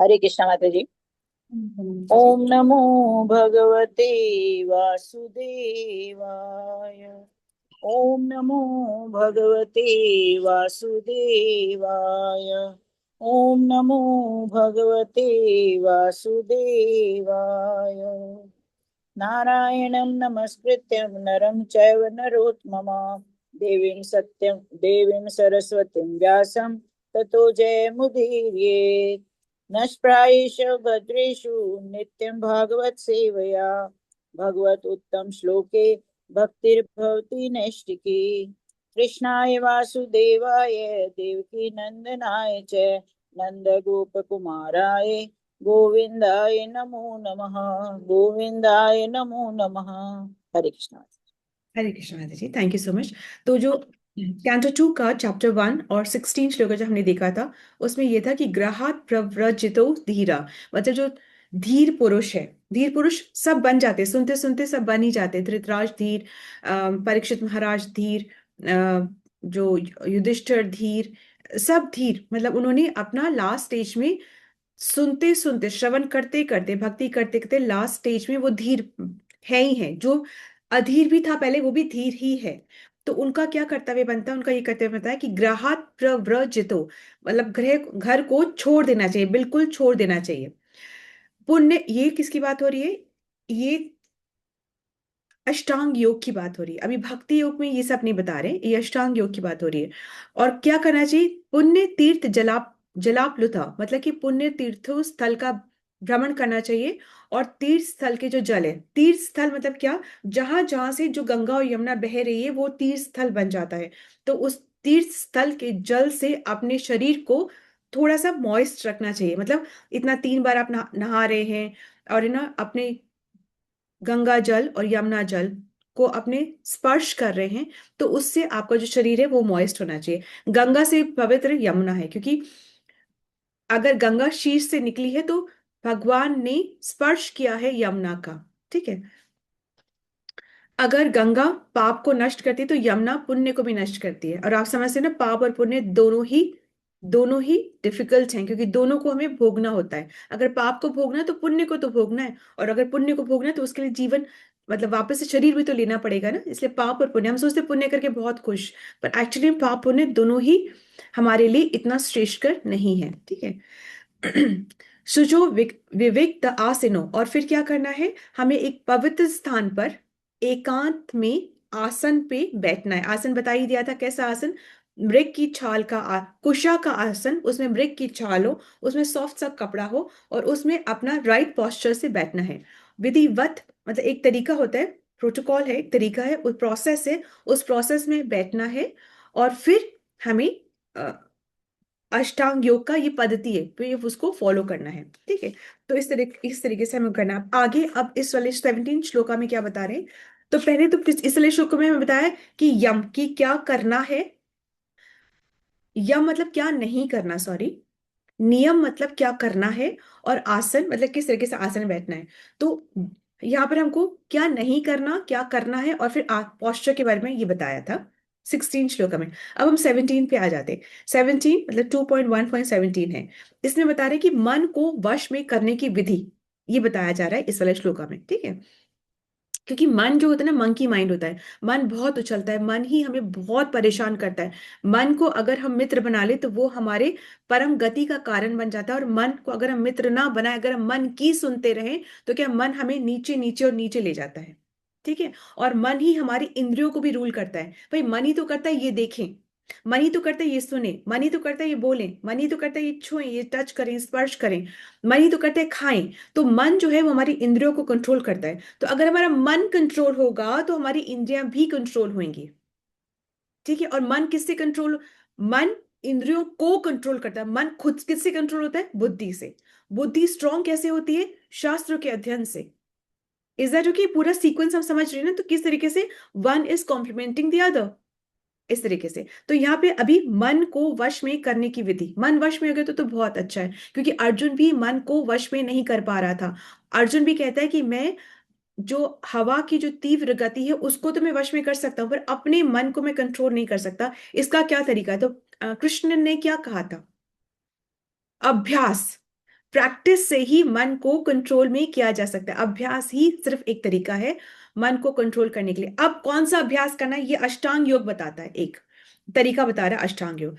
हरे कृष्णा माता जी। ओम नमो भगवते वासुदेवाय। ओम नमो भगवते वासुदेवाय। ओम नमो भगवते वासुदेवाय। नारायणं नमस्कृत्यं नरं चैव नरोत्तमं देवीं सरस्वतीं व्यासं ततो जयमुदीरयेत्। नष्प्रायेषु भद्रेषु नित्यं भागवत सेवया भगवत उत्तम श्लोके भक्तिर्भवति नैष्टिकी। कृष्णाय वासुदेवाय देवकी नंदनाय च नंद गोपकुमाराय गोविंदाय नमो नमः। गोविंदाय नमो नमः। हरे कृष्णा। हरे कृष्ण माता जी, थैंक यू सो मच। तो जो कैंटो 2 का चैप्टर 1 और 16 श्लोक जो हमने देखा था, उसमें यह था कि ग्रहात प्रव्रजितो धीरा, मतलब जो धीर पुरुष है, धीर पुरुष सब बन जाते, सुनते सुनते सब बन ही जाते। धृतराज धीर, परीक्षित महाराज धीर, जो युधिष्ठिर धीर, सब धीर, मतलब उन्होंने अपना लास्ट स्टेज में सुनते सुनते, श्रवण करते करते, भक्ति करते करते लास्ट स्टेज में वो धीर है ही है। जो अधीर भी था पहले, वो भी धीर ही है। तो उनका क्या कर्तव्य बनता है? उनका ये कर्तव्य बनता है कि ग्रहात प्रव्रजितो, मतलब गृह घर को छोड़ देना चाहिए, बिल्कुल छोड़ देना चाहिए। पुण्य, ये किसकी बात हो रही है? ये अष्टांग योग की बात हो रही है। अभी भक्ति योग में ये सब नहीं बता रहे, ये अष्टांग योग की बात हो रही है। और क्या करना चाहिए? पुण्य तीर्थ जलाप्लुता, मतलब कि पुण्य तीर्थों स्थल का भ्रमण करना चाहिए। और तीर्थ स्थल के जो जल है, तीर्थ स्थल मतलब क्या? जहां जहां से जो गंगा और यमुना बह रही है वो तीर्थ स्थल बन जाता है। तो उस तीर्थ स्थल के जल से अपने शरीर को थोड़ा सा मॉइस्ट रखना चाहिए। मतलब इतना 3 बार आप नहा रहे हैं, और है ना, अपने गंगा जल और यमुना जल को अपने स्पर्श कर रहे हैं, तो उससे आपका जो शरीर है वो मॉइस्ट होना चाहिए। गंगा से पवित्र यमुना है, क्योंकि अगर गंगा शीर्ष से निकली है तो भगवान ने स्पर्श किया है यमुना का। ठीक है। अगर गंगा पाप को नष्ट करती है तो यमुना पुण्य को भी नष्ट करती है। और आप समझते हैं ना, पाप और पुण्य दोनों ही डिफिकल्ट हैं, क्योंकि दोनों को हमें भोगना होता है। अगर पाप को भोगना है तो पुण्य को तो भोगना है, और अगर पुण्य को भोगना है तो उसके लिए जीवन, मतलब वापस से शरीर भी तो लेना पड़ेगा ना। इसलिए पाप और पुण्य, हम सोचते हैं पुण्य करके बहुत खुश, पर एक्चुअली पाप पुण्य दोनों ही हमारे लिए इतना श्रेष्ठकर नहीं है। ठीक है। सुजो विविक्त आसनो, और फिर क्या करना है? हमें एक पवित्र स्थान पर एकांत में आसन पे बैठना है। आसन बता ही दिया था, कैसा आसन? मृग की छाल का कुशा का आसन, उसमें मृग की छाल हो, उसमें सॉफ्ट सा कपड़ा हो, और उसमें अपना राइट पोस्चर से बैठना है। विधिवत, मतलब एक तरीका होता है, प्रोटोकॉल है, एक तरीका है, उस प्रोसेस है, उस प्रोसेस में बैठना है। और फिर हमें अष्टांग योग का ये पद्धति है, तो ये उसको फॉलो करना है। ठीक है। तो इस तरीके से हमें करना है। आगे अब इस वाले 17 श्लोका में क्या बता रहे हैं? तो पहले तो इस वाले श्लोक में हमें बताया कि यम की क्या करना है। यम मतलब क्या नहीं करना, सॉरी। नियम मतलब क्या करना है। और आसन मतलब किस तरीके से आसन में बैठना है। तो यहाँ पर हमको क्या नहीं करना, क्या करना है, और फिर पोस्चर के बारे में ये बताया था 16 श्लोक में। अब हम 17 पे आ जाते हैं। 17 मतलब 2.1.17 है। इसमें बता रहे कि मन को वश में करने की विधि, ये बताया जा रहा है इस वाले श्लोका में। ठीक है। क्योंकि मन जो होता है ना, मंकी माइंड होता है। मन बहुत उछलता है, मन ही हमें बहुत परेशान करता है। मन को अगर हम मित्र बना ले तो वो हमारे परम गति का कारण बन जाता है। और मन को अगर हम मित्र ना बनाए, अगर हम मन की सुनते रहें, तो क्या मन हमें नीचे नीचे और नीचे ले जाता है। ठीक है। और मन ही हमारी इंद्रियों को भी रूल करता है। भाई मन ही तो करता है ये देखें, मन ही तो करता है ये सुने, मन ही तो करता है ये बोलें, मन ही तो करता है ये छुएं, ये टच करें, स्पर्श करें, मन ही तो करता है खाएं। तो मन जो है वो हमारी इंद्रियों को कंट्रोल करता है। तो अगर हमारा मन कंट्रोल होगा तो हमारी इंद्रियां भी कंट्रोल होंगी। ठीक है। और मन किससे कंट्रोल? मन इंद्रियों को कंट्रोल करता है। मन खुद किससे कंट्रोल होता है? बुद्धि से। बुद्धि स्ट्रांग कैसे होती है? शास्त्रों के अध्ययन से। Is that okay? पूरा सीक्वेंस हम समझ रहे हैं ना? तो किस तरीके से one is complementing the other, इस तरीके से। तो यहाँ पे अभी मन को वश में करने की विधि, मन वश में हो गया तो बहुत अच्छा है, क्योंकि अर्जुन भी मन को वश में नहीं कर पा रहा था। अर्जुन भी कहता है कि मैं जो हवा की जो तीव्र गति है उसको तो मैं वश में कर सकता हूं, पर अपने मन को मैं कंट्रोल नहीं कर सकता। इसका क्या तरीका है? तो कृष्ण ने क्या कहा था? अभ्यास। प्रैक्टिस से ही मन को कंट्रोल में किया जा सकता है। अभ्यास ही सिर्फ एक तरीका है मन को कंट्रोल करने के लिए। अब कौन सा अभ्यास करना है ये अष्टांग योग बताता है, एक तरीका बता रहा है अष्टांग योग।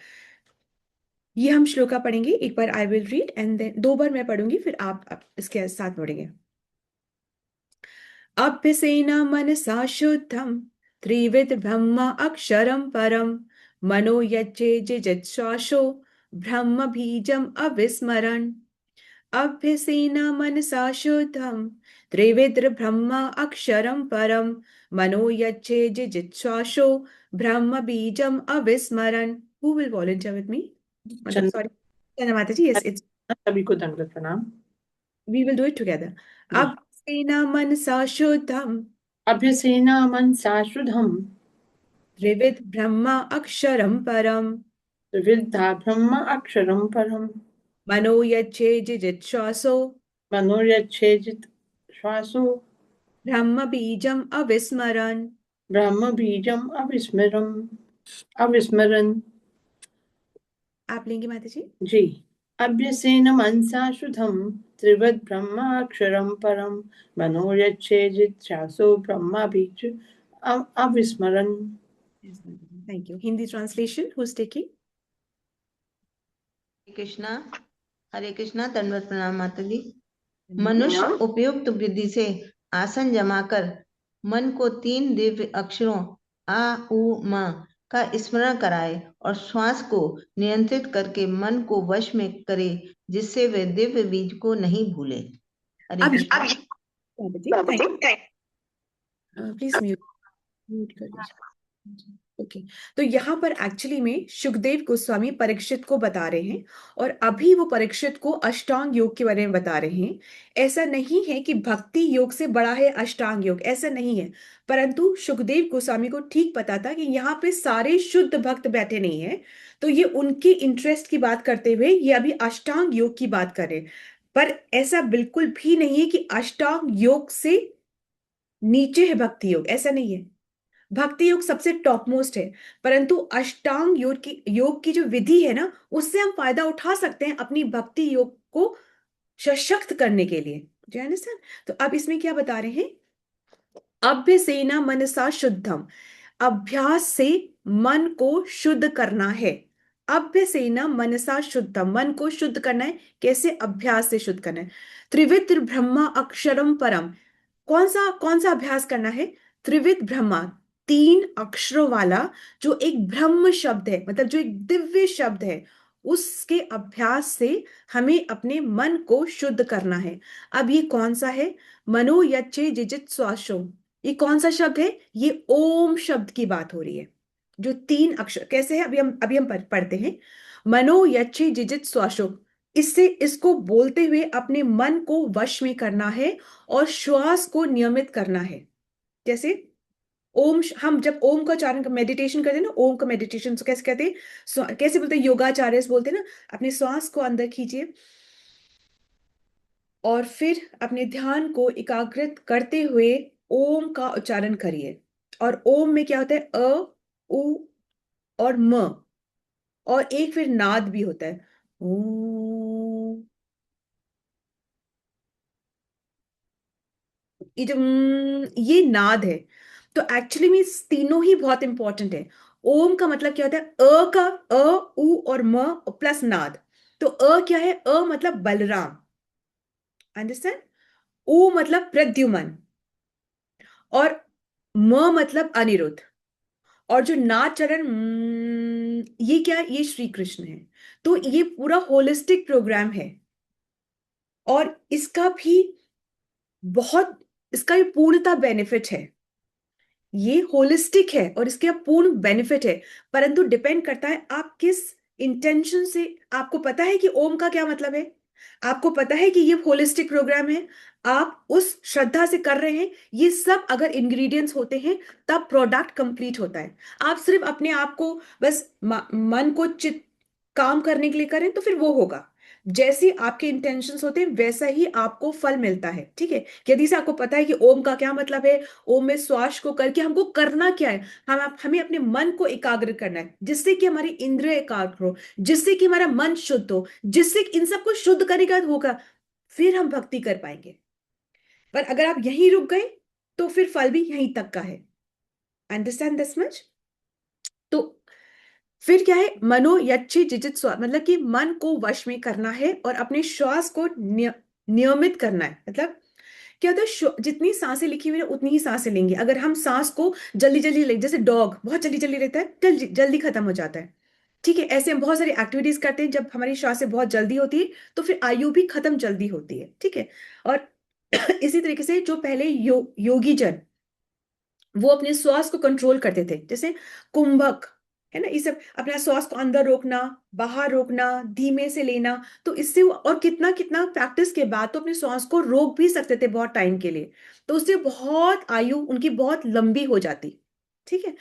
ये हम श्लोका पढ़ेंगे, एक बार I will read and then 2 बार मैं पढ़ूंगी, फिर आप इसके साथ पढ़ेंगे। अभ्यसेन मनसा शुद्धम त्रिविध ब्रह्म अक्षरम परम मनो यच्चे जिजित्साशो ब्रह्म बीजम अविस्मरण। अभ्यसेन मनसा शुद्धम त्रिविध ब्रह्म अक्षरम परम मनो यच्चे जिजित्साशो ब्रह्म बीजम अविस्मरण। Who will volunteer with me? मतलब चंद सॉरी, चंद्र माता जी, yes, it's सभी को दंडवत प्रणाम। we will do it together. जी। अभ्यसेन मनसा शुद्धम अभ्यसेना मनसा शुद्धम त्रिविध ब्रह्म अक्षरम परम विद्धा ब्रह्म अक्षरम परम मनो यच्चे जिजित्सासो मनोरच्छेजित श्वासो ब्रह्म बीजम अविस्मरण। ब्रह्म बीजम अविस्मरन्। आप लेंगे माता जी? जी। अभ्यसेन मनसा शुद्धम त्रिवद ब्रह्म अक्षरम परम मनोरच्छेजित श्वासो ब्रह्म बीज अविस्मरन्। Thank you. Hindi translation, who's taking? Krishna, Hare Krishna, दंडवत प्रणाम माता जी। मनुष्य उपयुक्त विधि से आसन जमाकर मन को 3 दिव्य अक्षरों आ उ म का स्मरण कराए और श्वास को नियंत्रित करके मन को वश में करे, जिससे वे दिव्य बीज को नहीं भूले। हरे अब कृष्णा। प्लीज म्यूट कर दीजिए। ओके, तो यहाँ पर एक्चुअली में सुखदेव गोस्वामी परीक्षित को बता रहे हैं, और अभी वो परीक्षित को अष्टांग योग के बारे में बता रहे हैं। ऐसा नहीं है कि भक्ति योग से बड़ा है अष्टांग योग, ऐसा नहीं है। परंतु सुखदेव गोस्वामी को ठीक पता था कि यहाँ पे सारे शुद्ध भक्त बैठे नहीं है, तो ये उनके इंटरेस्ट की बात करते हुए ये अभी अष्टांग योग की बात करें। पर ऐसा बिल्कुल भी नहीं है कि अष्टांग योग से नीचे है भक्ति योग, ऐसा नहीं है। भक्ति योग सबसे टॉप मोस्ट है, परंतु अष्टांग योग की जो विधि है ना, उससे हम फायदा उठा सकते हैं अपनी भक्ति योग को सशक्त करने के लिए। Do you understand? तो अब इसमें क्या बता रहे हैं? अभ्यसेना मनसा शुद्धम, अभ्यास से मन को शुद्ध करना है। अभ्यसेना मनसा शुद्धम, मन को शुद्ध करना है। कैसे? अभ्यास से शुद्ध करना है। त्रिविध ब्रह्म अक्षरम परम, कौन सा अभ्यास करना है? त्रिविध ब्रह्मा, 3 अक्षरों वाला जो एक ब्रह्म शब्द है, मतलब जो एक दिव्य शब्द है, उसके अभ्यास से हमें अपने मन को शुद्ध करना है। अब ये कौन सा है? मनो यच्चे जिजित श्वासो, ये कौन सा शब्द है? ये ओम शब्द की बात हो रही है, जो 3 अक्षर। कैसे है? अभी हम पढ़ते हैं। मनो यच्चे जिजित श्वासो, इसको बोलते हुए अपने मन को वश में करना है और श्वास को नियमित करना है। जैसे हम जब ओम का उच्चारण मेडिटेशन करते हैं ना, ओम का मेडिटेशन तो कैसे कहते हैं? कैसे बोलते हैं? योगाचार्य बोलते हैं ना, अपने श्वास को अंदर खींचिए और फिर अपने ध्यान को एकाग्रित करते हुए ओम का उच्चारण करिए। और ओम में क्या होता है? अ, उ और म, और एक फिर नाद भी होता है, ओम। ये नाद है। तो एक्चुअली में तीनों ही बहुत इंपॉर्टेंट है। ओम का मतलब क्या होता है? अ का, अ उ और म प्लस नाद। तो अ क्या है? अ मतलब बलराम, अंडरस्टैंड? उ मतलब प्रद्युमन, और म मतलब अनिरुद्ध, और जो नाद चरण ये क्या है? ये श्री कृष्ण है। तो ये पूरा होलिस्टिक प्रोग्राम है, और बहुत इसका ये पूर्णता बेनिफिट है। ये होलिस्टिक है और इसके पूर्ण बेनिफिट है, परंतु डिपेंड करता है आप किस इंटेंशन से। आपको पता है कि ओम का क्या मतलब है, आपको पता है कि ये होलिस्टिक प्रोग्राम है, आप उस श्रद्धा से कर रहे हैं। ये सब अगर इंग्रेडिएंट्स होते हैं तब प्रोडक्ट कंप्लीट होता है। आप सिर्फ अपने आप को बस मन को चित काम करने के लिए करें तो फिर वो होगा, जैसे आपके इंटेंशंस होते हैं वैसा ही आपको फल मिलता है, ठीक है। यदि से आपको पता है कि ओम का क्या मतलब है, ओम में श्वास को करके हमको करना क्या है, हमें अपने मन को एकाग्र करना है, जिससे कि हमारी इंद्रिय एकाग्र हो, जिससे कि हमारा मन शुद्ध हो, जिससे इन सबको शुद्ध करेगा होगा, फिर हम भक्ति कर पाएंगे। पर अगर आप यहीं रुक गए तो फिर फल भी यहीं तक का है। Understand this much? तो फिर क्या है, मनो यच्छे जिजित स्वा, मतलब कि मन को वश में करना है और अपने श्वास को नियमित करना है। मतलब क्या होता है, जितनी सांसें लिखी हुई है उतनी ही सांसें लेंगे। अगर हम सांस को जल्दी जल्दी ले, जैसे डॉग बहुत जल्दी जल्दी लेता है, जल्दी जल्दी खत्म हो जाता है, ठीक है। ऐसे हम बहुत सारी एक्टिविटीज करते हैं, जब हमारी सांसें बहुत जल्दी होती है तो फिर आयु भी खत्म जल्दी होती है, ठीक है। और इसी तरीके से जो पहले योगी जन वो अपने श्वास को कंट्रोल करते थे, जैसे कुंभक है ना, ये सब अपना श्वास को अंदर रोकना, बाहर रोकना, धीमे से लेना, तो इससे और कितना कितना प्रैक्टिस के बाद तो अपने श्वास को रोक भी सकते थे बहुत टाइम के लिए, तो उससे बहुत आयु उनकी बहुत लंबी हो जाती, ठीक है।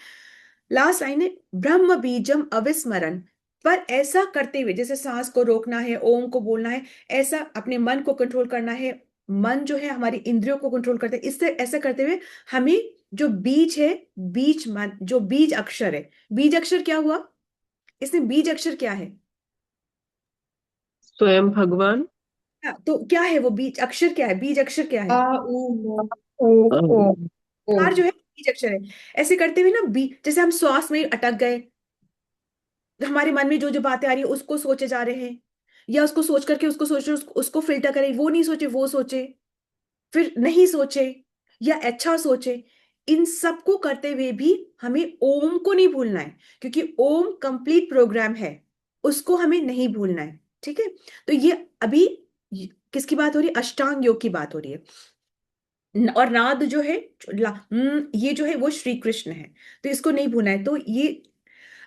लास्ट लाइन है, ब्रह्म बीजम अविस्मरण। पर ऐसा करते हुए, जैसे सांस को रोकना है, ओम को बोलना है, ऐसा अपने मन को कंट्रोल करना है, मन जो है हमारी इंद्रियों को कंट्रोल करता है, इससे ऐसा करते हुए हमें जो बीज है, बीज मन, जो बीज अक्षर है, बीज अक्षर क्या हुआ, इसमें बीज अक्षर क्या है? स्वयं भगवान। हाँ, तो क्या है वो बीज अक्षर, क्या है बीज अक्षर, क्या है? आ उ म ओ ओ कार ओ जो है बीज अक्षर है। ऐसे करते हुए ना बी, जैसे हम श्वास में अटक गए, हमारे मन में जो जो बातें आ रही है उसको सोचे जा रहे हैं, या उसको सोच करके उसको सोचे, उसको फिल्टर करें, वो नहीं सोचे वो सोचे, फिर नहीं सोचे या अच्छा सोचे, इन सबको करते हुए भी हमें ओम को नहीं भूलना है, क्योंकि ओम कंप्लीट प्रोग्राम है, उसको हमें नहीं भूलना है, ठीक है। तो ये अभी किसकी बात हो रही है? अष्टांग योग की बात हो रही है। और नाद जो है, ये जो है वो श्री कृष्ण है, तो इसको नहीं भूलना है। तो ये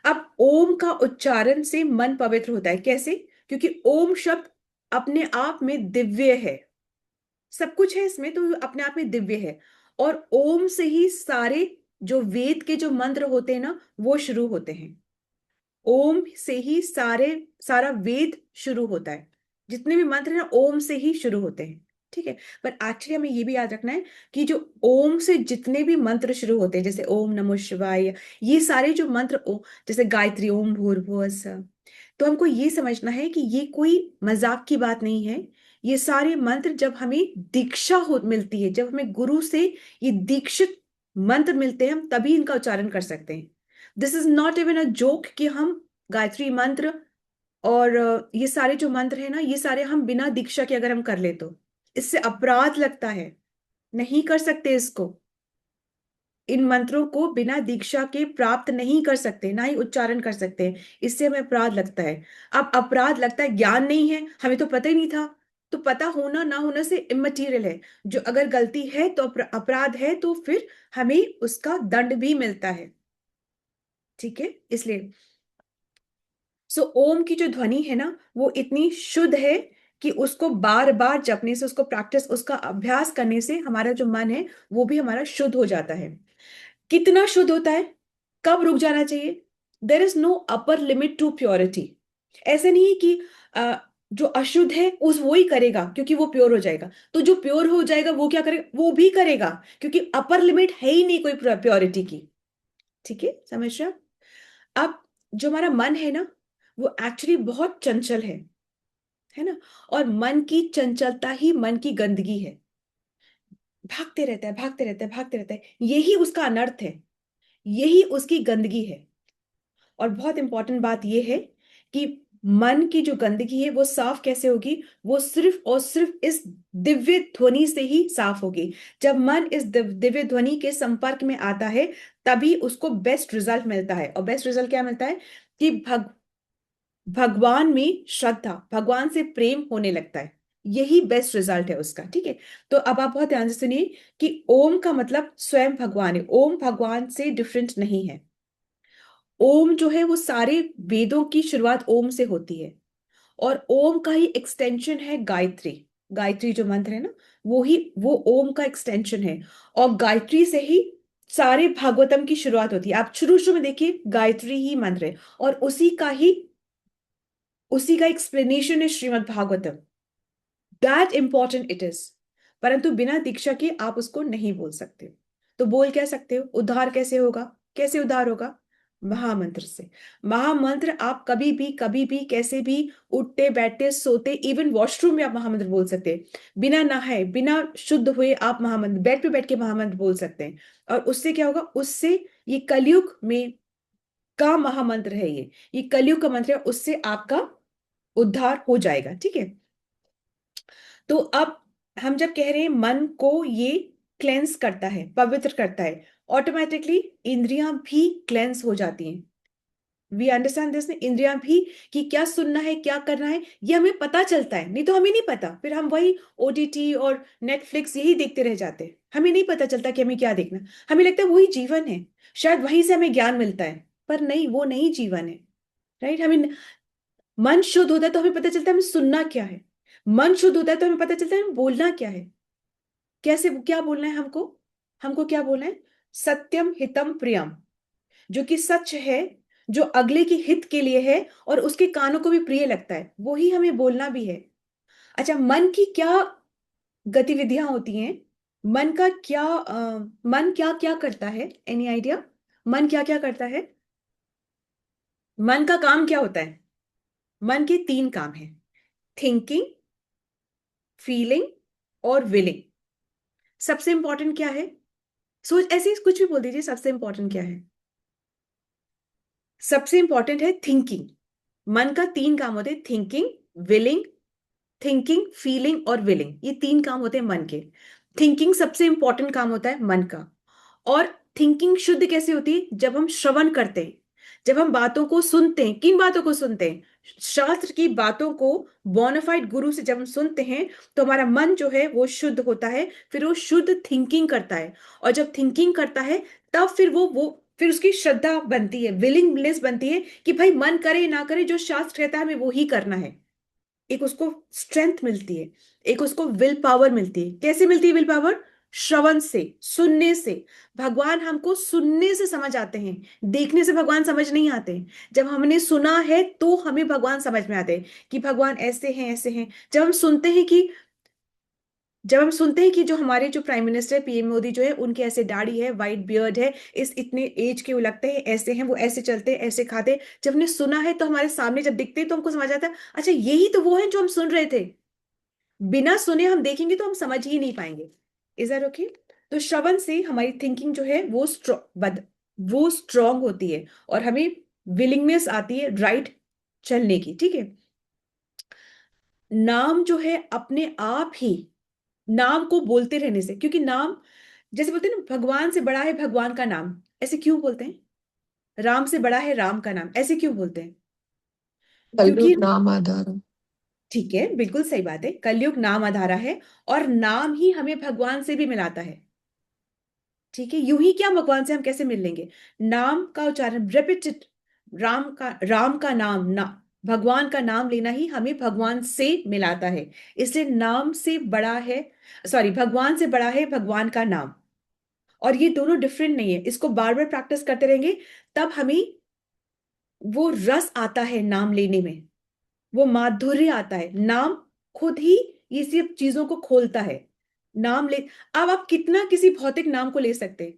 अब ओम का उच्चारण से मन पवित्र होता है, कैसे? क्योंकि ओम शब्द अपने आप में दिव्य है, सब कुछ है इसमें, तो अपने आप में दिव्य है। और ओम से ही सारे जो वेद के जो मंत्र होते हैं ना वो शुरू होते हैं, ओम से ही सारा वेद शुरू होता है, जितने भी मंत्र हैं ना ओम से ही शुरू होते हैं, ठीक है। पर एक्चुअली हमें ये भी याद रखना है कि जो ओम से जितने भी मंत्र शुरू होते हैं, जैसे ओम नमो शिवाय, ये सारे जो मंत्र जैसे गायत्री, ओम भूर्भुवः स्वः, तो हमको ये समझना है कि ये कोई मजाक की बात नहीं है। ये सारे मंत्र जब हमें दीक्षा हो मिलती है, जब हमें गुरु से ये दीक्षित मंत्र मिलते हैं, हम तभी इनका उच्चारण कर सकते हैं। This is not even a joke कि हम गायत्री मंत्र और ये सारे जो मंत्र है ना, ये सारे हम बिना दीक्षा के अगर हम कर ले तो इससे अपराध लगता है, नहीं कर सकते इसको। इन मंत्रों को बिना दीक्षा के प्राप्त नहीं कर सकते, ना ही उच्चारण कर सकते हैं, इससे हमें अपराध लगता है। अब अपराध लगता है, ज्ञान नहीं है, हमें तो पता ही नहीं था, तो पता होना ना होना से इमटेरियल है। जो अगर गलती है तो अपराध है, तो फिर हमें उसका दंड भी मिलता है, ठीक है। इसलिए ओम की जो ध्वनि है ना वो इतनी शुद्ध है कि उसको बार बार जपने से, उसको प्रैक्टिस, उसका अभ्यास करने से हमारा जो मन है वो भी हमारा शुद्ध हो जाता है। कितना शुद्ध होता है, कब रुक जाना चाहिए? There is no upper limit to purity. ऐसे नहीं है कि जो अशुद्ध है उस वो ही करेगा क्योंकि वो प्योर हो जाएगा, तो जो प्योर हो जाएगा वो क्या करेगा? वो भी करेगा, क्योंकि अपर लिमिट है ही नहीं कोई प्योरिटी की, ठीक है। समझ रहे हो? अब जो हमारा मन है ना वो एक्चुअली बहुत चंचल है ना, और मन की चंचलता ही मन की गंदगी है, भागते रहता है भागते रहता है भागते रहता है, यही उसका अनर्थ है, यही उसकी गंदगी है। और बहुत इंपॉर्टेंट बात यह है कि मन की जो गंदगी है वो साफ कैसे होगी? वो सिर्फ और सिर्फ इस दिव्य ध्वनि से ही साफ होगी। जब मन इस दिव्य ध्वनि के संपर्क में आता है तभी उसको बेस्ट रिजल्ट मिलता है। और बेस्ट रिजल्ट क्या मिलता है? कि भगवान में श्रद्धा, भगवान से प्रेम होने लगता है, यही बेस्ट रिजल्ट है उसका, ठीक है। तो अब आप बहुत ध्यान से सुनिए कि ओम का मतलब स्वयं भगवान है, ओम भगवान से डिफरेंट नहीं है। ओम जो है वो सारे वेदों की शुरुआत ओम से होती है, और ओम का ही एक्सटेंशन है गायत्री। गायत्री जो मंत्र है ना वो ओम का एक्सटेंशन है, और गायत्री से ही सारे भागवतम की शुरुआत होती है। आप शुरू शुरू में देखिए गायत्री ही मंत्र है, और उसी का एक्सप्लेनेशन है Shrimad Bhagavatam. That important it is. परंतु बिना दीक्षा के आप उसको नहीं बोल सकते। तो बोल क्या सकते हो? उद्धार कैसे होगा? कैसे उद्धार होगा? महामंत्र से। महामंत्र आप कभी भी कैसे भी, उठते बैठते सोते, इवन वॉशरूम में आप महामंत्र बोल सकते हैं। बिना नहाए बिना शुद्ध हुए आप महामंत्र बेड पे बैठ के महामंत्र बोल सकते हैं। और उससे क्या होगा? उससे ये कलयुग में का महामंत्र है, ये कलयुग का मंत्र है, उससे आपका उद्धार हो जाएगा। ठीक है। तो अब हम जब कह रहे हैं मन को ये क्लेंस करता है, पवित्र करता है, ऑटोमेटिकली इंद्रियां भी क्लेंस हो जाती हैं। We understand this. इंद्रियां भी कि क्या सुनना है क्या करना है ये हमें पता चलता है, नहीं तो हमें नहीं पता, फिर हम वही ओटीटी और नेटफ्लिक्स यही देखते रह जाते हैं। हमें नहीं पता चलता कि हमें क्या देखना। हमें लगता है वही जीवन है, शायद वहीं से हमें ज्ञान मिलता है, पर नहीं, वो नहीं जीवन है। राइट। हमें मन शुद्ध होता है तो हमें पता चलता है हमें सुनना क्या है। मन शुद्ध होता है तो हमें पता चलता है हमें बोलना क्या है, कैसे क्या बोलना है हमको। हमको क्या बोलना है? सत्यम हितम प्रियम, जो कि सच है, जो अगले की हित के लिए है और उसके कानों को भी प्रिय लगता है, वो ही हमें बोलना भी है। अच्छा, मन की क्या गतिविधियां होती हैं? मन का क्या मन क्या क्या करता है? Any idea? मन क्या क्या करता है? मन का काम क्या होता है? मन के 3 काम हैं: थिंकिंग, फीलिंग और विलिंग। सबसे इंपॉर्टेंट क्या है? सोच, ऐसे ही कुछ भी बोल दीजिए, सबसे इंपॉर्टेंट क्या है? सबसे इंपॉर्टेंट है थिंकिंग। मन का 3 काम होते हैं: थिंकिंग, विलिंग, थिंकिंग, फीलिंग और विलिंग। ये 3 काम होते हैं मन के। थिंकिंग सबसे इंपॉर्टेंट काम होता है मन का। और थिंकिंग शुद्ध कैसे होती है? जब हम श्रवण करते हैं, जब हम बातों को सुनते हैं। किन बातों को सुनते हैं? शास्त्र की बातों को बोनाफाइड गुरु से जब हम सुनते हैं तो हमारा मन जो है वो शुद्ध होता है, फिर वो शुद्ध थिंकिंग करता है। और जब थिंकिंग करता है तब फिर वो फिर उसकी श्रद्धा बनती है, विलिंगनेस बनती है कि भाई मन करे ना करे, जो शास्त्र कहता है हमें वो ही करना है। एक उसको स्ट्रेंथ मिलती है, एक उसको विल पावर मिलती है। कैसे मिलती है विल पावर? श्रवण से, सुनने से। भगवान हमको सुनने से समझ आते हैं, देखने से भगवान समझ नहीं आते। जब हमने सुना है तो हमें भगवान समझ में आते हैं कि भगवान ऐसे हैं ऐसे हैं। जब हम सुनते हैं कि जो हमारे जो प्राइम मिनिस्टर पीएम मोदी जो है, उनके ऐसे दाढ़ी है, वाइट बियर्ड है, इस इतने एज के वो लगते हैं, ऐसे हैं वो, ऐसे चलते हैं, ऐसे खाते हैं। जब हमने सुना है तो हमारे सामने जब दिखते हैं तो हमको समझ आता है अच्छा यही तो वो है जो हम सुन रहे थे। बिना सुने हम देखेंगे तो हम समझ ही नहीं पाएंगे। Is that okay? तो श्रवण से हमारी थिंकिंग जो है वो स्ट्रांग होती है और हमें विलिंगनेस आती है राइट चलने की। ठीक है। नाम जो है अपने आप ही, नाम को बोलते रहने से, क्योंकि नाम, जैसे बोलते हैं ना भगवान से बड़ा है भगवान का नाम, ऐसे क्यों बोलते हैं? राम से बड़ा है राम का नाम, ऐसे क्यों बोलते हैं? क्योंकि कलयुग नाम आधार। ठीक है, बिल्कुल सही बात है, कलयुग नाम आधारा है और नाम ही हमें भगवान से भी मिलाता है। ठीक है। यूं ही क्या भगवान से हम कैसे मिल लेंगे? नाम का उच्चारण, रिपीटेड, राम का नाम ना, भगवान का नाम लेना ही हमें भगवान से मिलाता है। इसलिए नाम से बड़ा है, सॉरी, भगवान से बड़ा है भगवान का नाम। और ये दोनों डिफरेंट नहीं है, इसको बार बार प्रैक्टिस करते रहेंगे तब हमें वो रस आता है नाम लेने में, वो माधुर्य आता है। नाम खुद ही ये सब चीजों को खोलता है। नाम ले, अब आप कितना किसी भौतिक नाम को ले सकते हैं।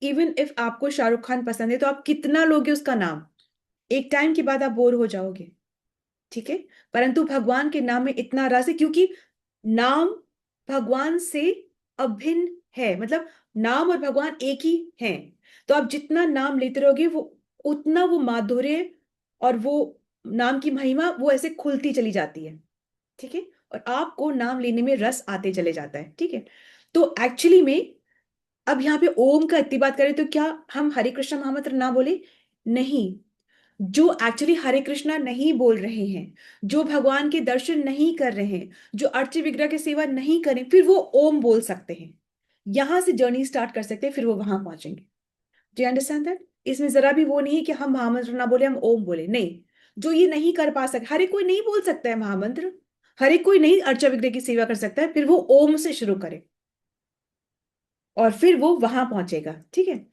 इवन इफ आपको शाहरुख खान पसंद है तो आप कितना लोगे उसका नाम? एक टाइम के बाद आप बोर हो जाओगे। ठीक है। परंतु भगवान के नाम में इतना रस है क्योंकि नाम भगवान से अभिन्न है, मतलब नाम और भगवान एक ही हैं। तो आप जितना नाम लेते रहोगे वो उतना वो माधुर्य और वो नाम की महिमा वो ऐसे खुलती चली जाती है। ठीक है। और आपको नाम लेने में रस आते चले जाता है। ठीक है। तो एक्चुअली में अब यहाँ पे ओम का इतनी बात करें तो क्या हम हरे कृष्ण महामंत्र ना बोले? नहीं। जो एक्चुअली हरे कृष्णा नहीं बोल रहे हैं, जो भगवान के दर्शन नहीं कर रहे हैं, जो अर्ची विग्रह की सेवा नहीं करें, फिर वो ओम बोल सकते हैं। यहां से जर्नी स्टार्ट कर सकते हैं, फिर वो वहां पहुंचेंगे। Do you understand that? इसमें जरा भी वो नहीं है कि हम महामंत्र ना बोले, हम ओम बोले, नहीं। जो ये नहीं कर पा सकते, हर एक कोई नहीं बोल सकता है महामंत्र, हर एक कोई नहीं अर्चा विग्रह की सेवा कर सकता है, फिर वो ओम से शुरू करे और फिर वो वहां पहुंचेगा। ठीक है।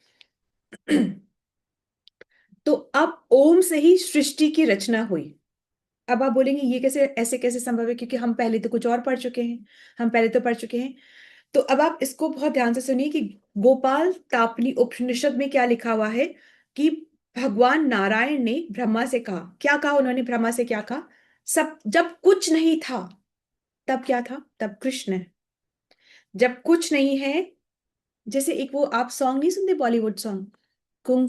तो अब ओम से ही सृष्टि की रचना हुई। अब आप बोलेंगे ये कैसे, ऐसे कैसे संभव है, क्योंकि हम पहले तो कुछ और पढ़ चुके हैं, हम पहले तो पढ़ चुके हैं। तो अब आप इसको बहुत ध्यान से सुनिए कि गोपाल तापनी उपनिषद में क्या लिखा हुआ है कि भगवान नारायण ने ब्रह्मा से कहा, क्या कहा उन्होंने, ब्रह्मा से क्या कहा, सब जब कुछ नहीं था तब क्या था, तब कृष्ण है। जब कुछ नहीं है, जैसे एक वो आप सॉन्ग नहीं सुनते बॉलीवुड सॉन्ग, कुंग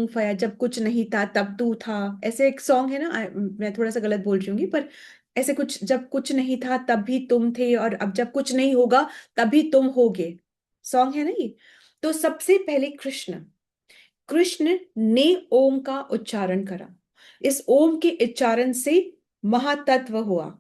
फया जब कुछ नहीं था तब तू था, ऐसे एक सॉन्ग है ना, मैं थोड़ा सा गलत बोल रही हूँ पर ऐसे कुछ, जब कुछ नहीं था तब भी तुम थे और अब जब कुछ नहीं होगा तभी तुम होगे, सॉन्ग है ना ये। तो सबसे पहले कृष्ण कृष्ण ने ओम का उच्चारण करा, इस ओम के उच्चारण से महातत्व हुआ।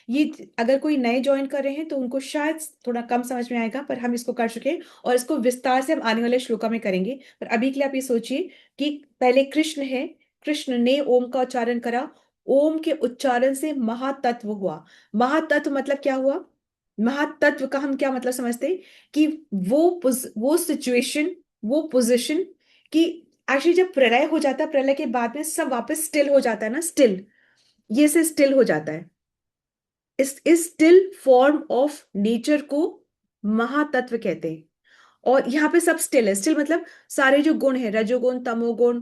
ये अगर कोई नए ज्वाइन कर रहे हैं तो उनको शायद थोड़ा कम समझ में आएगा, पर हम इसको कर चुके हैं और इसको विस्तार से हम आने वाले श्लोका में करेंगे। पर अभी के लिए आप ये सोचिए कि पहले कृष्ण है, कृष्ण ने ओम का उच्चारण करा, ओम के उच्चारण से महातत्व हुआ। महातत्व मतलब क्या हुआ, महातत्व का हम क्या मतलब समझते हैं कि वो सिचुएशन, वो पोजिशन कि एक्चुअली जब प्रलय हो जाता है, प्रलय के बाद में सब वापस स्टिल हो जाता है ना, स्टिल, ये से स्टिल हो जाता है, इस स्टिल फॉर्म ऑफ नेचर को महातत्व कहते हैं। और यहाँ पे सब स्टिल है, स्टिल मतलब सारे जो गुण है, रजोगुण तमोगुण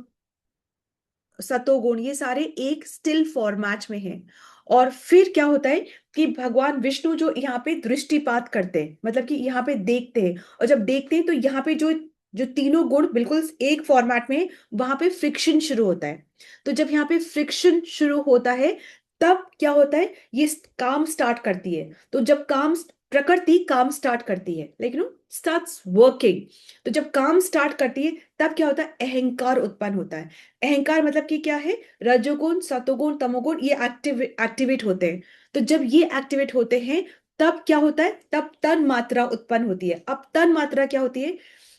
सतोगुण, ये सारे एक स्टिल फॉर्मेट में हैं। और फिर क्या होता है कि भगवान विष्णु जो यहाँ पे दृष्टिपात करते हैं, मतलब कि यहाँ पे देखते हैं, और जब देखते हैं तो यहाँ पे जो जो तीनों गुण बिल्कुल एक फॉर्मेट में है, वहां पे फ्रिक्शन शुरू होता है। तो जब यहाँ पे फ्रिक्शन शुरू होता है तब क्या होता है, ये काम स्टार्ट करती है। तो जब काम, प्रकृति काम स्टार्ट करती है, लेकिन स्टार्ट्स वर्किंग, तो जब काम स्टार्ट करती है तब क्या होता है, अहंकार उत्पन्न होता है। अहंकार मतलब कि क्या है, रजोगुण सतोगुण तमोगुण ये एक्टिवेट होते हैं। तो जब ये एक्टिवेट होते हैं तब क्या होता है, तब तन मात्रा उत्पन्न होती है। अब तन मात्रा क्या होती है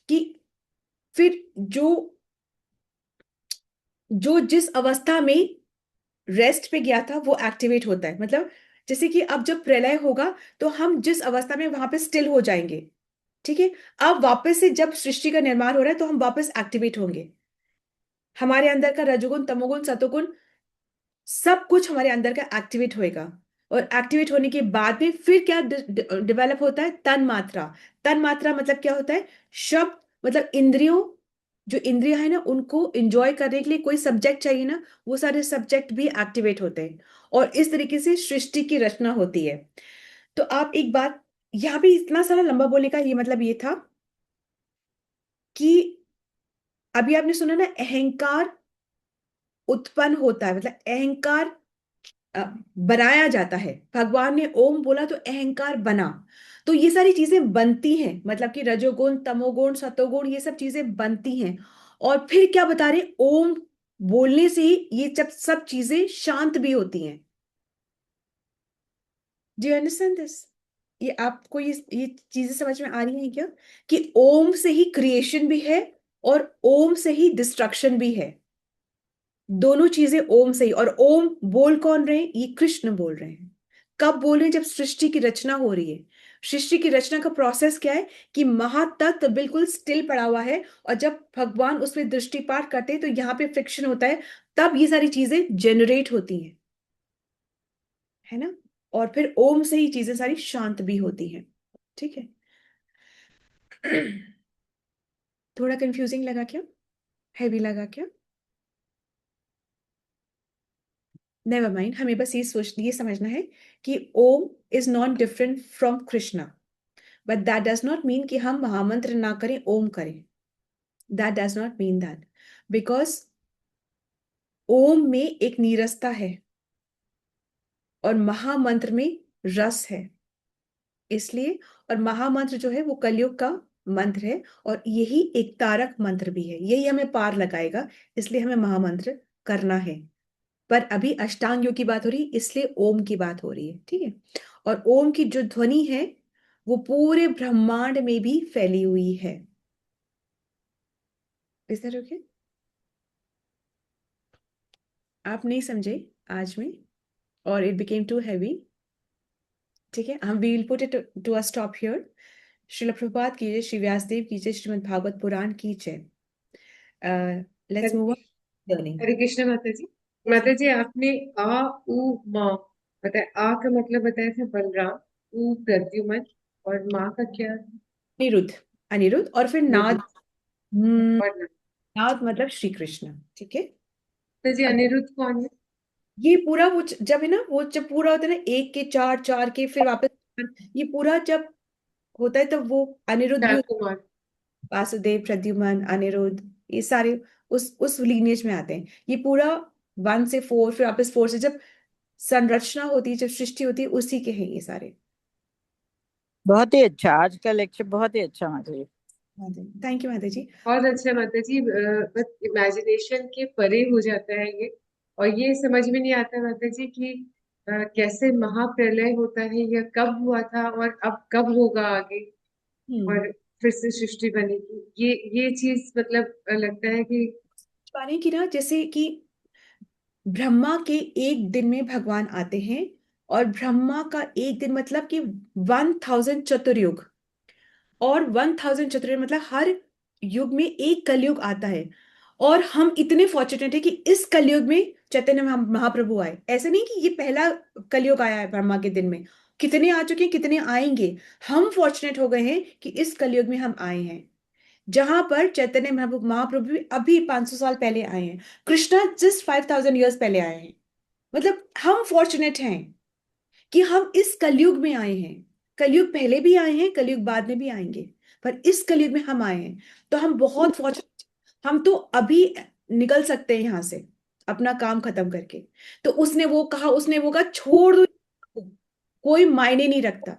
कि फिर जो जो जिस अवस्था में रेस्ट पे गया था वो एक्टिवेट होता है। मतलब जैसे कि अब जब प्रलय होगा तो हम जिस अवस्था में वहां पे स्टिल हो जाएंगे, ठीक है। अब वापस से जब सृष्टि का निर्माण हो रहा है तो हम वापस एक्टिवेट होंगे, हमारे अंदर का रजोगुण तमोगुण सतोगुण सब कुछ हमारे अंदर का एक्टिवेट होएगा। और एक्टिवेट होने के बाद में फिर क्या डेवलप होता है, तन मात्रा। तन मात्रा मतलब क्या होता है, शब्द, मतलब इंद्रियों, जो इंद्रिया है ना उनको एंजॉय करने के लिए कोई सब्जेक्ट चाहिए ना, वो सारे सब्जेक्ट भी एक्टिवेट होते हैं। और इस तरीके से सृष्टि की रचना होती है। तो आप एक बात, यहाँ पे इतना सारा लंबा बोलने का ये मतलब ये था कि अभी आपने सुना ना, अहंकार उत्पन्न होता है, मतलब अहंकार अ, बनाया जाता है। भगवान ने ओम बोला तो अहंकार बना। तो ये सारी चीजें बनती हैं, मतलब कि रजोगुण तमोगुण सतोगुण ये सब चीजें बनती हैं। और फिर क्या बता रहे, ओम बोलने से ही ये जब सब चीजें शांत भी होती हैं। डू यू अंडरस्टैंड दिस, ये आपको ये चीजें समझ में आ रही हैं क्या, कि ओम से ही क्रिएशन भी है और ओम से ही डिस्ट्रक्शन भी है। दोनों चीजें ओम से ही, और ओम बोल कौन रहे हैं, ये कृष्ण बोल रहे हैं। कब बोल रहे हैं, जब सृष्टि की रचना हो रही है। सृष्टि की रचना का प्रोसेस क्या है कि महातत्व बिल्कुल स्टिल पड़ा हुआ है, और जब भगवान उसमें दृष्टिपात करते हैं तो यहाँ पे फ्रिक्शन होता है, तब ये सारी चीजें जनरेट होती हैं, है ना। और फिर ओम से ही चीजें सारी शांत भी होती हैं, ठीक है। थोड़ा कंफ्यूजिंग लगा क्या, हैवी लगा क्या, नेवर माइंड, हमें बस ये समझना है कि Om is not different from Krishna, but that does not mean कि हम महामंत्र ना करें, ओम करें। That does not mean that, because Om में एक नीरसता है और महामंत्र में रस है, इसलिए। और महामंत्र जो है वो कलयुग का मंत्र है, और यही एक तारक मंत्र भी है, यही हमें पार लगाएगा, इसलिए हमें महामंत्र करना है। पर अभी अष्टांग योग की बात हो रही है, इसलिए ओम की बात हो रही है, ठीक है। और ओम की जो ध्वनि है वो पूरे ब्रह्मांड में भी फैली हुई है। इस तरह के आप नहीं समझे आज में, और इट बिकेम टू हैवी, ठीक है। हम we will put it to a stop here. Srila Prabhupada की जय, श्री व्यासदेव की जय, श्रीमद् भागवत पुराण की जय। Let's move on learning. Hare Krishna माता जी। माता जी आपने आ उ माँ बताया। आ का मतलब बताया था बलराम, उ प्रद्युमन, और माँ का क्या? अनिरुद्ध। अनिरुद्ध और फिर नाद। निरुद्ध। हम्म, और नाद मतलब श्री कृष्ण। ठीक है। माता जी अब अनिरुद्ध कौन है? ये पूरा वो जब है ना, वो जब पूरा होता है ना, एक के चार, चार के फिर वापस, ये पूरा जब होता है तब वो अनिरुद्ध भी चार होता कुमार। है। वासुदेव, प्रद्युमन, अनिरुद्ध, ये सारे उस लीनियज में आते हैं। ये पूरा 1 से 4 फिर वापस 4 से जब संरचना होती है, जब सृष्टि होती है, उसी के हैं ये सारे। बहुत ही अच्छा, आज का लेक्चर बहुत ही अच्छा माता जी। थैंक यू माता जी। बहुत अच्छा माता जी, बस इमेजिनेशन के परे हो जाता है ये। और ये समझ में नहीं आता माता जी कि कैसे महाप्रलय होता है, या कब हुआ था और अब कब होगा आगे, हम्म। और फिर से सृष्टि बनेगी। ये चीज मतलब लगता है कि पानी की ना, जैसे कि ब्रह्मा के एक दिन में भगवान आते हैं, और ब्रह्मा का एक दिन मतलब कि 1000 चतुर्युग, और 1000 चतुर्युग मतलब हर युग में एक कलयुग आता है। और हम इतने फॉर्चुनेट है कि इस कलयुग में चैतन्य महाप्रभु आए। ऐसे नहीं कि ये पहला कलयुग आया है ब्रह्मा के दिन में, कितने आ चुके हैं, कितने आएंगे। हम फॉर्चुनेट हो गए हैं कि इस कलयुग में हम आए हैं, जहां पर चैतन्य महाप्रभु भी अभी 500 साल पहले आए हैं। कृष्णा जस्ट 5000 ईयर्स पहले आए हैं। मतलब हम फॉर्चुनेट हैं कि हम इस कलयुग में आए हैं। कलयुग पहले भी आए हैं, कलयुग बाद में भी आएंगे, पर इस कलयुग में हम आए हैं। तो हम बहुत फॉर्चुनेट। हम तो अभी निकल सकते हैं यहाँ से, अपना काम खत्म करके। तो उसने वो कहा, उसने वो कहा, छोड़ दो, कोई मायने नहीं रखता।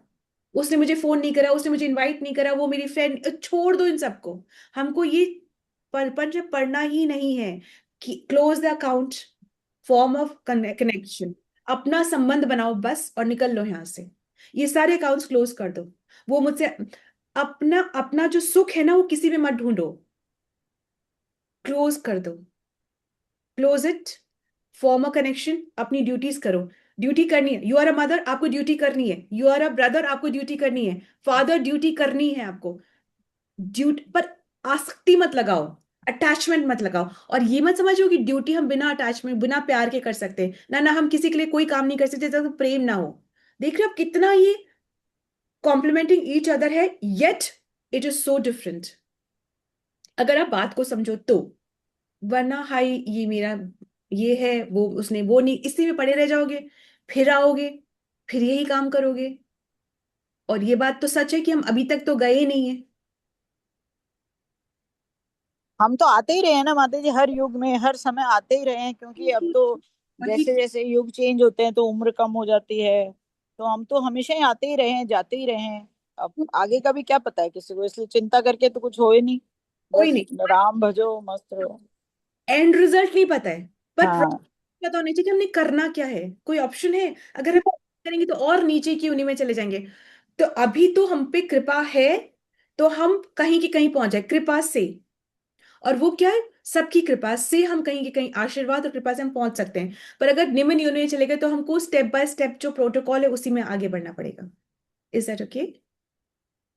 उसने मुझे फोन नहीं करा, उसने मुझे इनवाइट नहीं करा, वो मेरी फ्रेंड, छोड़ दो इन सबको। हमको ये परपंच पढ़ना ही नहीं है कि close the account, form of connection, अपना संबंध बनाओ बस और निकल लो यहाँ से। ये सारे अकाउंट्स क्लोज कर दो। वो मुझसे अपना अपना जो सुख है ना, वो किसी में मत ढूंढो, क्लोज कर दो, close it, form a connection, अपनी ड्यूटीज करो। ड्यूटी करनी है, यू आर अ मदर, आपको ड्यूटी करनी है। यू आर अ ब्रदर, आपको ड्यूटी करनी है। फादर, ड्यूटी करनी है आपको। ड्यूटी पर आसक्ति मत लगाओ, अटैचमेंट मत लगाओ। और ये मत समझो कि ड्यूटी हम बिना अटैचमेंट, बिना प्यार के कर सकते हैं। ना ना, हम किसी के लिए कोई काम नहीं कर सकते जब तक प्रेम ना हो। देख रहे हो आप कितना ये कॉम्प्लीमेंटिंग ईच अदर है, yet it is so different, अगर आप बात को समझो तो। वरना हाय ये मेरा, ये है, वो उसने वो नहीं, इसी में पड़े रह जाओगे। फिर आओगे, फिर यही काम करोगे। और ये बात तो सच है कि हम अभी तक तो गए ही नहीं है। हम तो आते ही रहे हैं ना माता जी, हर युग में हर समय आते ही रहे हैं, क्योंकि अब तो वही। जैसे जैसे युग चेंज होते हैं तो उम्र कम हो जाती है। तो हम तो हमेशा ही आते ही रहे हैं, जाते ही रहे हैं। अब आगे का भी क्या पता है किसी को, इसलिए चिंता करके तो कुछ हो ही नहीं। कोई बस नहीं, राम भजो, मस्त रहो। एंड रिजल्ट नहीं पता है, पर हाँ। पता होना चाहिए कि हमने करना क्या है। कोई ऑप्शन है? अगर हम करेंगे तो और नीचे की उन्हीं में चले जाएंगे। तो अभी तो हम पे कृपा है, तो हम कहीं की कहीं पहुंच जाए कृपा से। और वो क्या है, सबकी कृपा से हम कहीं की कहीं, आशीर्वाद और कृपा से हम पहुंच सकते हैं। पर अगर निम्न योनि में चले गए तो हमको स्टेप बाय स्टेप जो प्रोटोकॉल है उसी में आगे बढ़ना पड़ेगा। Is that okay?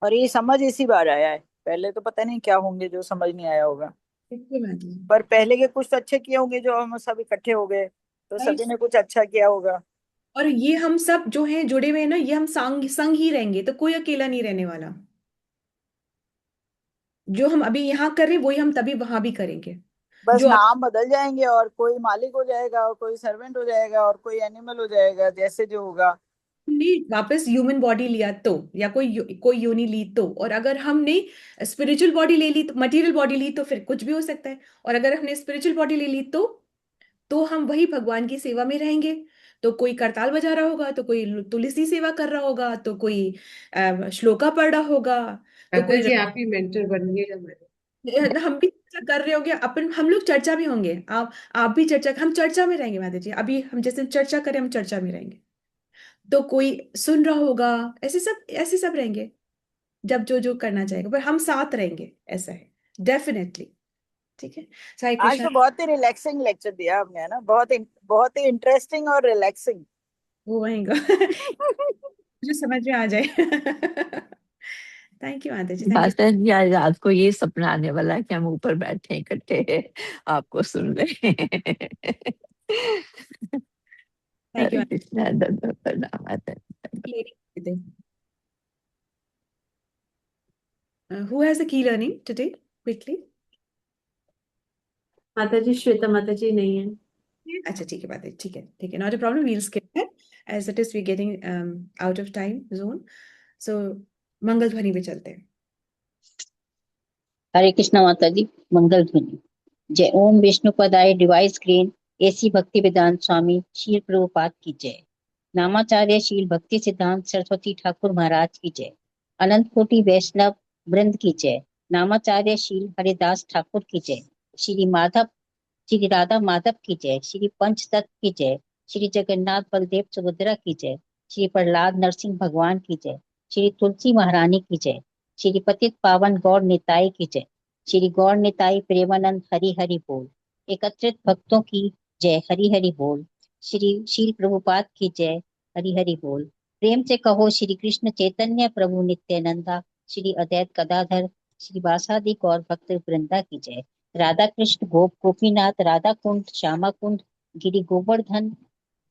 और ये समझ इसी बार आया है, पहले तो पता नहीं क्या होंगे जो समझ नहीं आया होगा। पर पहले के कुछ तो अच्छे किए होंगे जो हम सब इकट्ठे हो गए, तो सभी ने कुछ अच्छा किया होगा। और ये हम सब जो हैं जुड़े हुए हैं ना, ये हम संग संग ही रहेंगे, तो कोई अकेला नहीं रहने वाला। जो हम अभी यहाँ कर रहे हैं वही हम तभी वहां भी करेंगे। बस जो नाम बदल जाएंगे, और कोई मालिक हो जाएगा और कोई सर्वेंट हो जाएगा और कोई एनिमल हो जाएगा, जैसे जो होगा। हमने वापस ह्यूमन बॉडी लिया तो, या कोई योनि ली तो, और अगर हमने स्पिरिचुअल बॉडी ले ली, तो मटेरियल बॉडी ली, तो फिर कुछ भी हो सकता है। और अगर हमने स्पिरिचुअल बॉडी ले ली तो हम वही भगवान की सेवा में रहेंगे। तो कोई करताल बजा रहा होगा, तो कोई तुलसी सेवा कर रहा होगा, तो कोई श्लोका पढ़ रहा होगा, तो माता कोई जी आप ही मेंटर बनिए हमारे। हम भी चर्चा कर रहे होंगे, अपन हम लोग चर्चा भी होंगे। आप भी चर्चा, हम चर्चा में रहेंगे माता जी। अभी हम जैसे चर्चा करें, हम चर्चा में रहेंगे। तो कोई सुन रहा होगा, ऐसे सब रहेंगे, जब जो जो करना चाहेगा, पर हम साथ रहेंगे, ऐसा है डेफिनेटली। ठीक है। साई आज कृष्णा। तो बहुत ही रिलैक्सिंग लेक्चर दिया आपने, है ना, बहुत ही इंटरेस्टिंग और रिलैक्सिंग। वो वहेंगा मुझे समझ में आ जाए थैंक यू माता जी, थैंक यू। माता जी आज रात को ये सपना आने वाला है कि हम ऊपर बैठे हैं इकट्ठे आपको सुन रहे हैं Thank you. हरे कृष्णा, दंडवत प्रणाम माता जी। Who has the key learning today? Quickly. माता जी, श्वेता माता जी नहीं है। अच्छा ठीक है बात है, ठीक है, not a problem, we'll skip that as it is we're getting out of time zone. So मंगल ध्वनि पे चलते हैं। हरे कृष्णा माता जी। मंगल ध्वनि। जय ओम विष्णुपदाय डिवाइस स्क्रीन एसी भक्ति वेदांत स्वामी शील प्रभुपाद की जय। नामाचार्य शील भक्ति सिद्धांत सरस्वती ठाकुर महाराज की जय। अनंत कोटि वैष्णव वृंद की जय। नामाचार्य शील हरिदास ठाकुर की जय। श्री राधा माधव की जय। श्री पंचतत्व की जय। श्री जगन्नाथ बलदेव सुभद्रा की जय। श्री प्रहलाद नरसिंह भगवान की जय। श्री तुलसी महारानी की जय। श्री पतित पावन गौर निताई की जय। श्री गौर निताई प्रेमानंद हरि हरि बोल। एकत्रित भक्तों की जय हरि हरि बोल। श्री शील प्रभुपाद की जय हरि हरि बोल। प्रेम से कहो श्री कृष्ण चैतन्य प्रभु नित्यानंदा श्री अद्वैत गदाधर श्री वासादि गौर भक्त वृंदा की जय। राधा कृष्ण गोपीनाथ राधा कुंड श्यामा कुंड गिरि गोवर्धन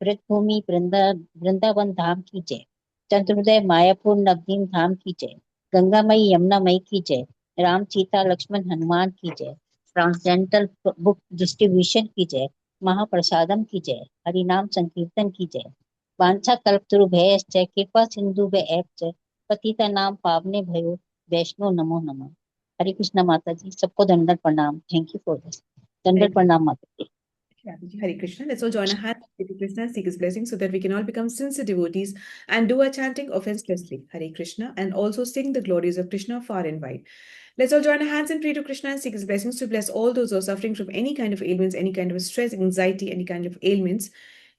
ब्रजभूमि वृंदावन धाम की जय। चंद्रोदय मायापुर नवदीप धाम की जय। गंगा मई यमुना मई की जय। राम सीता लक्ष्मण हनुमान की जय। ट्रांसडेंटल बुक डिस्ट्रीब्यूशन की जय। महाप्रसादम की जय। हरिनाम संकीर्तन की जय। वांछा कल्पतरु भयश्च कृपा सिंधु भय पतिता नाम पावने भयो वैष्णो नमो नमः। हरे कृष्णा माता जी। सबको दंडवत प्रणाम। Thank you for this. दंडवत प्रणाम माता जी। Hare Krishna. Let's all join our hands to Krishna and seek his blessing so that we can all become sincere devotees and do our chanting offenselessly. Hare Krishna, and also sing the glories of Krishna far and wide. Let's all join our hands and pray to Krishna and seek his blessings to bless all those who are suffering from any kind of ailments, any kind of stress, anxiety, any kind of ailments,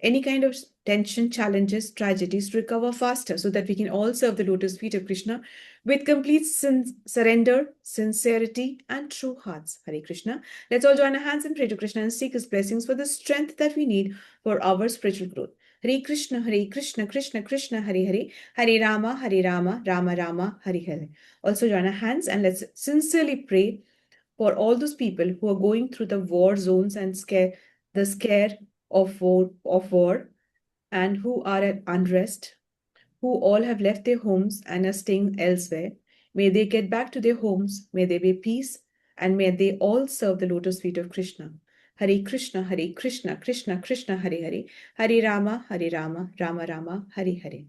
any kind of tension, challenges, tragedies to recover faster so that we can all serve the lotus feet of Krishna with complete surrender, sincerity, and true hearts. Hare Krishna. Let's all join our hands and pray to Krishna and seek his blessings for the strength that we need for our spiritual growth. Hare Krishna, Krishna Krishna, Hare Hare, Hare Rama, Rama Rama, Hare Hare. Also join our hands and let's sincerely pray for all those people who are going through the war zones and scare of war and who are at unrest, who all have left their homes and are staying elsewhere. May they get back to their homes, may there be peace, and may they all serve the lotus feet of Krishna. Hare Krishna, Krishna Krishna, Hare Hare, Hare Rama, Rama Rama, Hare Hare.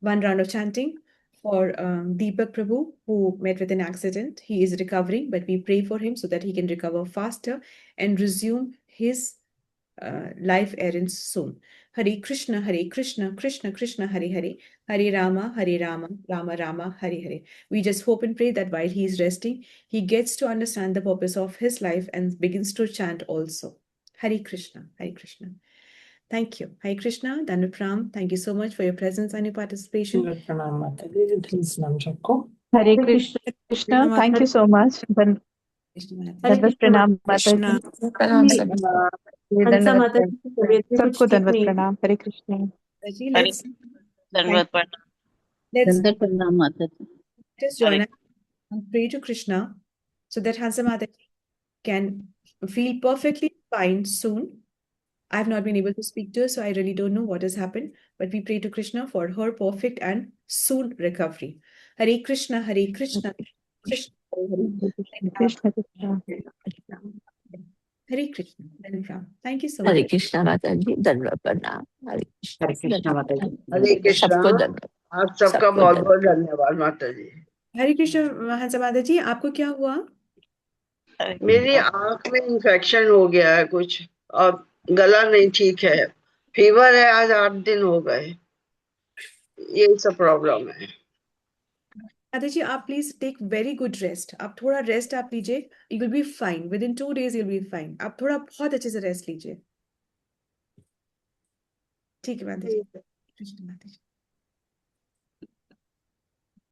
One round of chanting for Deepak Prabhu, who met with an accident. He is recovering, but we pray for him so that he can recover faster and resume his life errands soon. Hare Krishna, Krishna Krishna, Hare Hare, Hare Rama, Rama Rama, Hare Hare. We just hope and pray that while he is resting, he gets to understand the purpose of his life and begins to chant also. Hare Krishna, Hare Krishna. Thank you. Hare Krishna, Dandavat Pranam. Thank you so much for your presence and your participation. दंडवत प्रणाम माता जी। Please नाम सबको। Hare Krishna, thank you so much. दंडवत प्रणाम माता जी। प्रणाम सभी। हंसा माता जी की तबीयत में कुछ सबको ठीक दंडवत नहीं है। प्रणाम। हरे कृष्ण। Let's दंडवत प्रणाम। दंडवत प्रणाम माता जी। just join us and pray to Krishna so that Hansa Mata can feel perfectly fine soon. I have not been able to speak to her, so I really don't know what has happened. But we pray to Krishna for her perfect and soon recovery. Hare Krishna, Krishna Krishna, Krishna Krishna. Hare Krishna. Thank you so much. हरे कृष्णा माता जी। दंडवत प्रणाम। हरे हरे कृष्णा माता जी। हरे कृष्णा। सबको दंडवत। आप सबका बहुत बहुत धन्यवाद माता जी। हरे कृष्ण हंसा माता जी, आपको क्या हुआ? मेरी आंख में इंफेक्शन हो गया है कुछ और गला नहीं ठीक है। फीवर है, आज 8 दिन हो गए। यही सब प्रॉब्लम है। माता जी आप please take very good rest. आप थोड़ा रेस्ट आप लीजिए, you will be fine. Within 2 days you will be fine. आप थोड़ा बहुत अच्छे से रेस्ट लीजिए। ठीक है माता जी। कृष्ण माता जी।